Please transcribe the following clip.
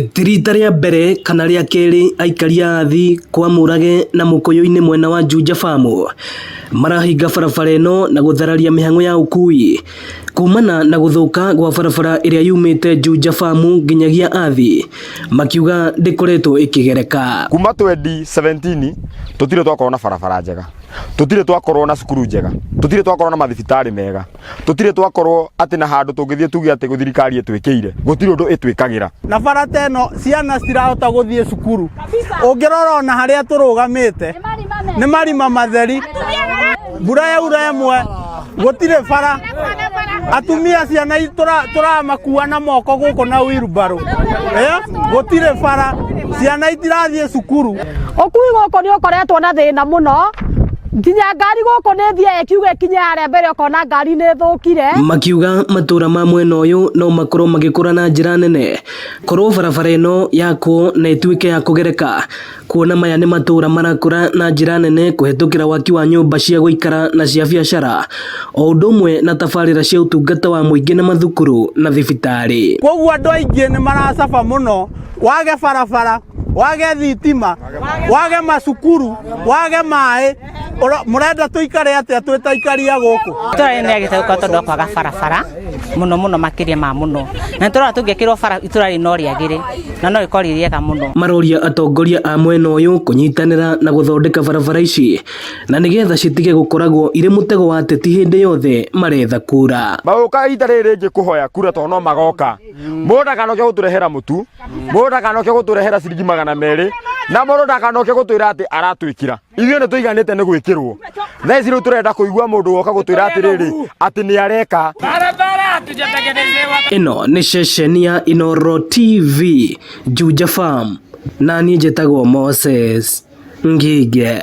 Tirita rĩa mbere kana rĩa kerĩ aikaria athi kwa Murage na Mukoyo-ini mwena wa Juja Farm marahinga barabara ĩno na guthararia mĩhang'o ya ũkui kumana na guthuka gwa barabara ĩrĩa yumĩte Juja Farm nginyagia athi makiuga ndĩkoretwo ĩkĩgereka. Kuma 2017 tutire twakorwo na barabara njega, tutire twakorwo na cukuru njega, tutire twakorwo na mathibitarĩ mega, tutire twakorwo atĩ na handũ tũngĩthie tuge atĩ thirikari ĩtwĩkĩire, gũtirĩ ũndũ ĩtwĩkagĩra. Na bara teno ciana citirahota gũthie cukuru, ũngĩrora ona harĩa tũrũgamĩte nĩ marima matheri, mbura yaura ĩmwe gũtirĩ bara, atumia ciana tũramakua na moko gũkũ na wheelbarrow, gũtirĩ bara, ciana itirathie cukuru. Ũkui gũkũ nĩ ũkoretwo na thĩna mũno, nginya ngari gũkũ nĩ thie ĩkiuga ĩkinye harĩa mbere ũkona ngari nĩ thũkire. Makiuga matũra ma mwena ũyũ no makorwo magĩkũra na njĩra nene korwo barabara ĩno yakwo na ĩtuĩke ya kũgereka, kuona maya nĩ matũra marakũra na njĩra nene kũhetũkĩra waki wa nyũmba cia gũikara na cia biacara, o ũndũ ũmwe na tabarĩra cia ũtungata wa mũingĩ na mathukuru na thibitarĩ. Koguo andũ aingĩ nĩ maracaba mũno, wage barabara, wage thitima, wage macukuru, wage maĩ, murenda tuikare atĩa twĩtaikaria gũkũ. Itũra nĩ agĩteuka tondũ wa kwaga barabara mũno makĩria ma mũno, na tũrora tũngĩkĩrwo bara itũra rĩno rĩagĩrĩ na no rĩkorwo rĩega mũno. Maroria atongoria a mwena ũyũ kũnyitanĩra na gũthondeka barabara ici na nĩgetha citige gũkoragwo irĩ mũtego wa ateti hĩndĩ yothe maretha kura. Magoka ihinda rĩrĩ rĩngĩ kũhoya kura tondũ no magoka, mũndũ ndakanoke gũtũrehera mũtu, mũndũ ndakanoke gũtũrehera ciringi 200, na mũndũ ndakanoke gũtwĩra atĩ aratwĩkira. Ithuĩ nĩ tũiganĩte nĩ gwĩkĩrwo. Thaa ici rĩu tũrenda kũigua mũndũ woka gũtwĩra atĩrĩrĩ atĩ nĩ areka. Ĩno nĩ ceceni ya Inooro TV, Juja Farm, na niĩ njĩtagwo Moses Ngige.